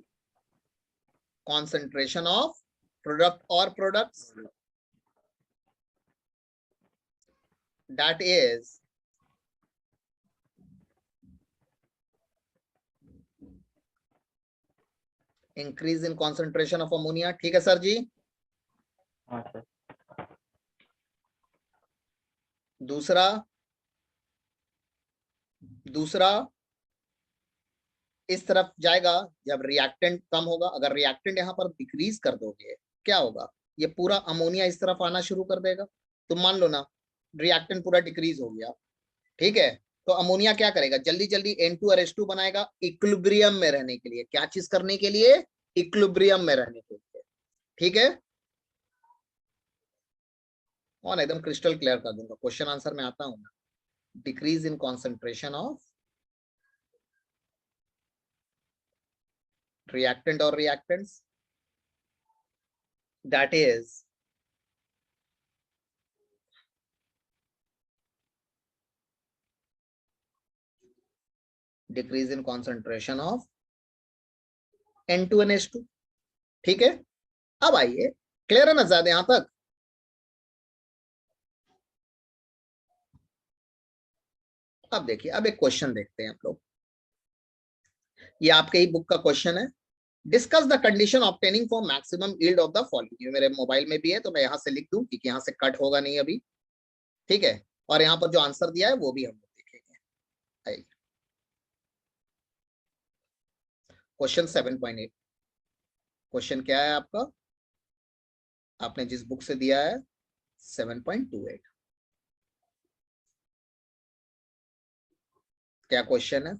concentration of product और products, that is increase in concentration of ammonia. ठीक है सर जी। हाँ सर। दूसरा इस तरफ जाएगा जब रिएक्टेंट कम होगा। अगर रिएक्टेंट यहां पर डिक्रीज कर दोगे क्या होगा? ये पूरा अमोनिया इस तरफ आना शुरू कर देगा। तो मान लो ना रिएक्टेंट पूरा डिक्रीज हो गया, ठीक है, तो अमोनिया क्या करेगा? जल्दी जल्दी N2 और H2 बनाएगा इक्विलिब्रियम में रहने के लिए। क्या चीज करने के लिए? इक्विलिब्रियम में रहने के लिए। ठीक है, और एकदम क्रिस्टल क्लियर कर दूंगा, क्वेश्चन आंसर में आता हूं ना। Decrease in concentration of reactant or reactants, that is decrease in concentration of N2 and H2। ठीक है, अब आइए, क्लियर है ना ज्यादा यहां तक? अब देखिए, अब एक क्वेश्चन देखते हैं आप लोग। ये आपके ही बुक का क्वेश्चन है। Discuss the condition obtaining for maximum yield of the following. ये मेरे मोबाइल में भी है तो मैं यहां से लिख दूं क्योंकि यहां से कट होगा नहीं अभी। ठीक है, और यहाँ पर जो आंसर दिया है वो भी हम लोग देखेंगे। आइए, क्वेश्चन 7.8। क्वेश्चन क्या है आपका? आपने जिस बुक से दिया है 7.28। क्या क्वेश्चन है?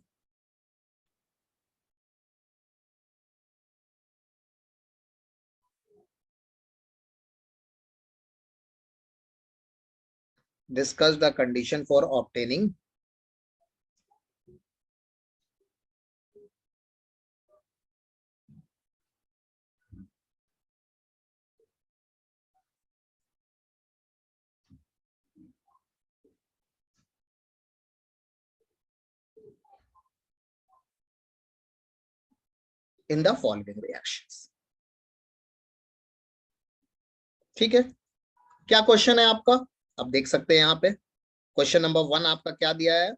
Discuss the condition for obtaining in the following reactions। ठीक है, क्या क्वेश्चन है आपका? अब देख सकते हैं यहाँ पे क्वेश्चन नंबर 1 आपका क्या दिया है?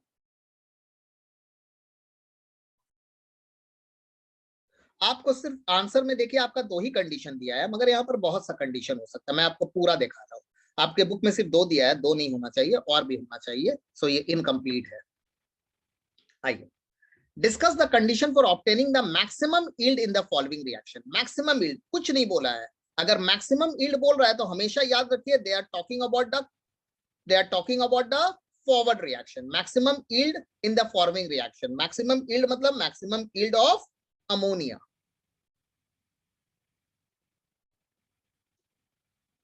आपको सिर्फ आंसर में देखिए आपका 2 ही कंडीशन दिया है, मगर यहाँ पर बहुत सा कंडीशन हो सकता है। मैं आपको पूरा दिखा रहा हूँ। आपके बुक में सिर्फ 2 दिया है, 2 नहीं होना चाहिए, और भी होना चाहिए। सो ये इनकम्प्लीट है। आइए, discuss the condition for obtaining the maximum yield in the following reaction. Maximum yield कुछ नहीं बोला है। अगर मैक्सिमम यील्ड बोल रहा है तो हमेशा याद रखिए they are talking about the forward reaction. Maximum yield in the following reaction. Maximum yield मतलब maximum yield of ammonia.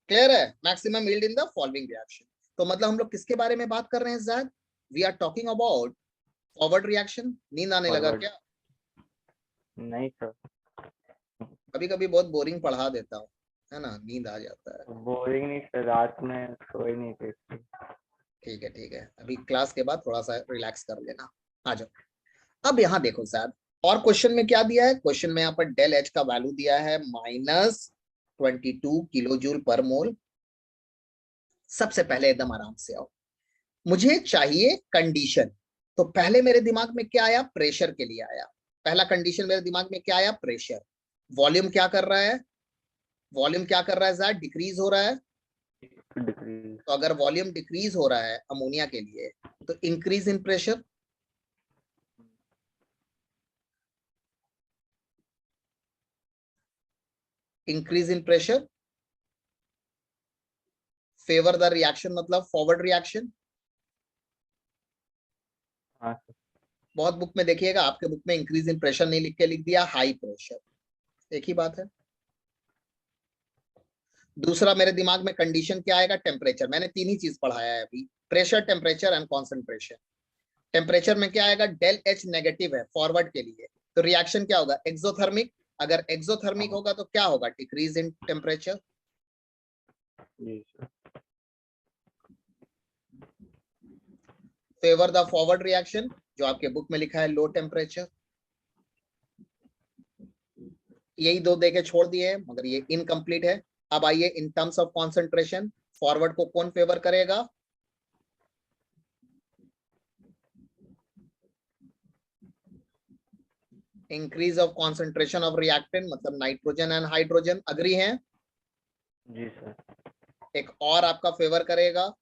Clear है? Maximum yield in the following reaction. तो मतलब हम लोग किसके बारे में बात कर रहे हैं ज़ैद? We are talking about forward reaction. नींद आने लगा फॉरवर्ड क्या? नहीं सर, कभी कभी बहुत बोरिंग पढ़ा देता हूँ, है ना, नींद आ जाता है। बोरिंग नहीं सर, रात में सोए नहीं थे इसलिए। ठीक है ठीक है, अभी क्लास के बाद थोड़ा सा रिलैक्स कर लेना। आ जाओ। अब यहाँ देखो सर, और क्वेश्चन में क्या दिया है? क्वेश्चन में यहाँ पर डेल एच का वैल्यू दिया है -22 किलो जूल पर मोल। सबसे पहले एकदम आराम से आओ, मुझे चाहिए कंडीशन। तो पहले मेरे दिमाग में क्या आया? प्रेशर के लिए आया। पहला कंडीशन मेरे दिमाग में क्या आया? प्रेशर। वॉल्यूम क्या कर रहा है? वॉल्यूम क्या कर रहा है सर? डिक्रीज हो रहा है। डिक्रीज। तो अगर वॉल्यूम डिक्रीज हो रहा है अमोनिया के लिए तो increase in pressure. Increase in pressure favour the reaction, मतलब फॉरवर्ड रिएक्शन। हाँ सर। बहुत बुक में देखिएगा, आपके बुक में इंक्रीज इन प्रेशर नहीं लिख के लिख दिया हाई प्रेशर। एक ही बात है। दूसरा मेरे दिमाग में कंडीशन क्या आएगा, टेम्परेचर। मैंने तीन ही चीज पढ़ाया है अभी, pressure, temperature and concentration. Temperature में क्या आएगा, डेल एच नेगेटिव है फॉरवर्ड के लिए, तो रिएक्शन क्या होगा, एक्सोथर्मिक। अगर एक्सोथर्मिक होगा तो क्या होगा, डिक्रीज इन टेम्परेचर। जी sir. Favour the forward reaction, जो आपके बुक में लिखा है लो टेम्परेचर। यही दो देके छोड़ दिए हैं, मगर ये इनकम्प्लीट है। अब आइए in terms of concentration, forward को कौन फेवर करेगा, increase of concentration of reactant, मतलब नाइट्रोजन एंड हाइड्रोजन। अग्री हैं? जी सर। एक और आपका फेवर करेगा,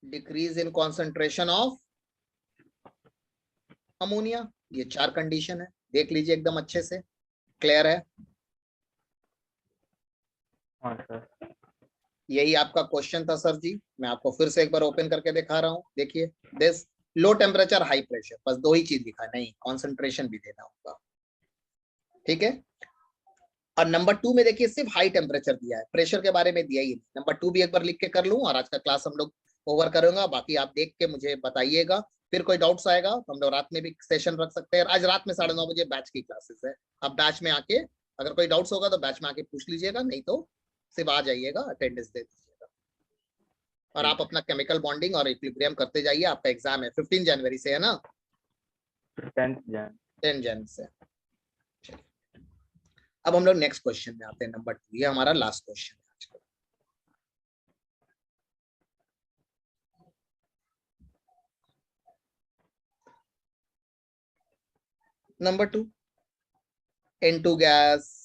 decrease in concentration of ammonia. ये चार कंडीशन है, देख लीजिए एकदम अच्छे से, क्लियर है? हाँ सर। यही आपका क्वेश्चन था सर जी, मैं आपको फिर से एक बार ओपन करके दिखा रहा हूं, देखिए this low temperature high pressure, बस दो ही चीज लिखा है, नहीं कॉन्सेंट्रेशन भी देना होगा, ठीक है। और नंबर 2 में देखिए सिर्फ हाई टेम्परेचर दिया है, प्रेशर के बारे में दिया ही नहीं। नंबर 2 भी एक बार लिख के कर लूं और आज का क्लास हम लोग ओवर करेंगे, बाकी आप देख के मुझे बताइएगा। फिर कोई डाउट्स आएगा तो हम लोग रात में भी सेशन रख सकते हैं। आज रात में 9:30 बजे बैच की क्लासेस है, अब बैच में आके अगर कोई डाउट्स होगा तो बैच में आके पूछ लीजिएगा, नहीं तो सिर्फ आ जाइएगा, अटेंडेंस दे दीजिएगा। और आप अपना केमिकल बॉन्डिंग और इक्विलिब्रियम करते जाइए। आपका एग्जाम है 15 जनवरी से, है ना? 10 जनवरी से। अब हम लोग नेक्स्ट क्वेश्चन में आते हैं, नंबर 2, ये हमारा लास्ट क्वेश्चन है आज का। Number 2, N2 gas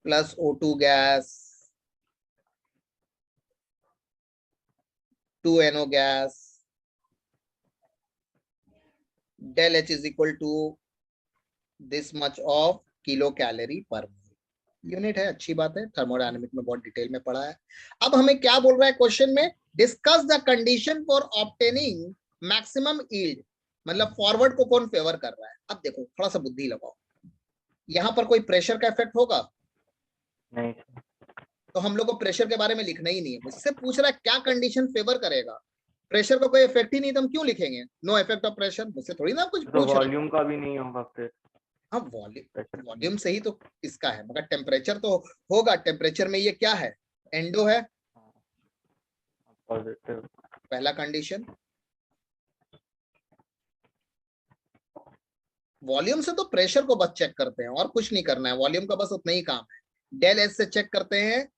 plus O2 gas 2NO gas, del H is equal to this much of kilo calorie पर मोल। यूनिट है, अच्छी बात है, थर्मोडायनेमिक में बहुत डिटेल में पढ़ा है। अब हमें क्या बोल रहा है क्वेश्चन में, discuss the condition for obtaining maximum yield, मतलब फॉरवर्ड को कौन फेवर कर रहा है। अब देखो थोड़ा सा बुद्धि लगाओ, यहाँ पर कोई प्रेशर का इफेक्ट होगा नहीं, तो हम लोग को प्रेशर के बारे में लिखना ही नहीं है। मुझसे पूछ रहा है क्या कंडीशन फेवर करेगा, प्रेशर का कोई इफेक्ट ही नहीं तो हम क्यों लिखेंगे नो इफेक्ट ऑफ प्रेशर। मुझसे थोड़ी ना कुछ तो पूछ रहा है। वॉल्यूम का भी नहीं होगा फिर। हाँ वॉल्यूम से ही तो इसका है, मगर टेम्परेचर तो होगा। टेम्परेचर में ये क्या है, एंडो है, पॉजिटिव। पहला कंडीशन। वॉल्यूम से तो प्रेशर को बस चेक करते हैं और कुछ नहीं करना है, वॉल्यूम का बस उतना ही काम है। डेल एच से चेक करते हैं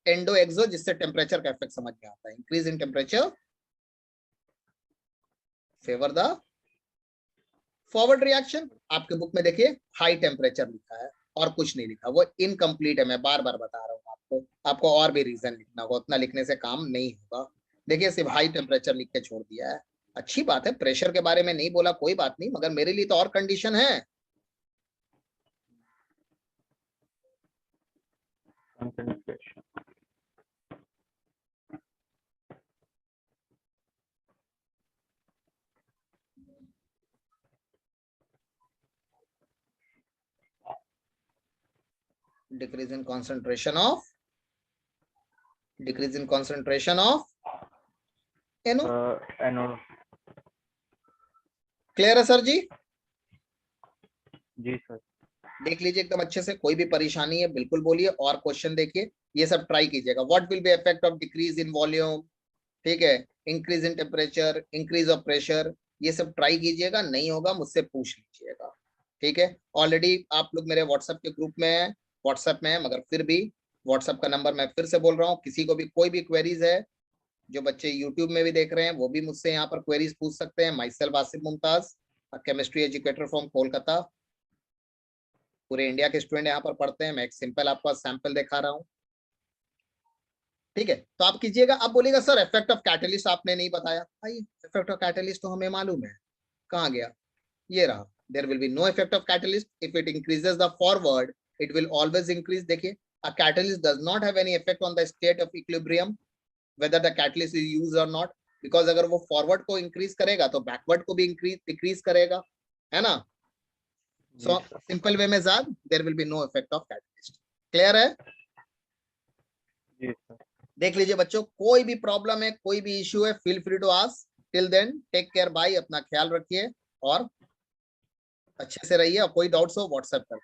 एंडो एक्सो, जिससे टेम्परेचर का इफेक्ट समझ में आता है। Increase in temperature favour the forward reaction. आपके बुक में देखिए हाई टेम्परेचर लिखा है और कुछ नहीं लिखा, वो इनकम्प्लीट है, मैं बार बार बता रहा हूँ आपको। आपको और भी रीजन लिखना होगा, उतना लिखने से काम नहीं होगा। देखिए सिर्फ हाई टेम्परेचर लिख के छोड़ दिया है, अच्छी बात है। प्रेशर के बारे में नहीं बोला, कोई बात नहीं, मगर मेरे लिए तो और कंडीशन है। Concentration. Decrease in concentration of एनो। एनो। क्लियर है सर जी? जी सर। देख लीजिए एकदम अच्छे से, कोई भी परेशानी है बिल्कुल बोलिए। और क्वेश्चन देखिए, ये सब ट्राई कीजिएगा। What will be effect of decrease in volume, ठीक है, increase in temperature, increase of pressure, ये सब ट्राई कीजिएगा। नहीं होगा मुझसे पूछ लीजिएगा, ठीक है। ऑलरेडी आप लोग मेरे व्हाट्सएप के ग्रुप में है, व्हाट्सएप में है, मगर फिर भी व्हाट्सएप का नंबर मैं फिर से बोल रहा हूँ, किसी को भी कोई भी क्वेरीज है, जो बच्चे यूट्यूब में भी देख रहे हैं वो भी मुझसे यहाँ पर क्वेरीज पूछ सकते हैं। My self Asif Mumtaz, chemistry educator from Kolkata. पूरे इंडिया के स्टूडेंट यहाँ पर पढ़ते हैं। मैं एक सिंपल आपको सैंपल दिखा रहा हूँ, ठीक है। तो आप कीजिएगा। आप बोलिएगा सर इफेक्ट ऑफ कैटलिस्ट आपने नहीं बताया। आइए, इफेक्ट ऑफ कैटलिस्ट तो हमें मालूम है, कहाँ गया, ये रहा। There will be no effect of catalyst if it increases the forward, it will always increase. देखिए, a catalyst does not have any effect on the state of equilibrium whether the catalyst is used or not, because अगर वो फॉरवर्ड को इंक्रीज करेगा तो बैकवर्ड को भी इंक्रीज डिक्रीज करेगा, है ना। सो सिंपल वे में that there will be no effect of catalyst. Clear है? जी सर। देख लीजिए बच्चों, कोई भी प्रॉब्लम है, कोई भी इश्यू है, feel free to ask. Till then take care bye, अपना ख्याल रखिए और अच्छे से रहिए। और कोई डाउट्स हो व्हाट्सएप कर।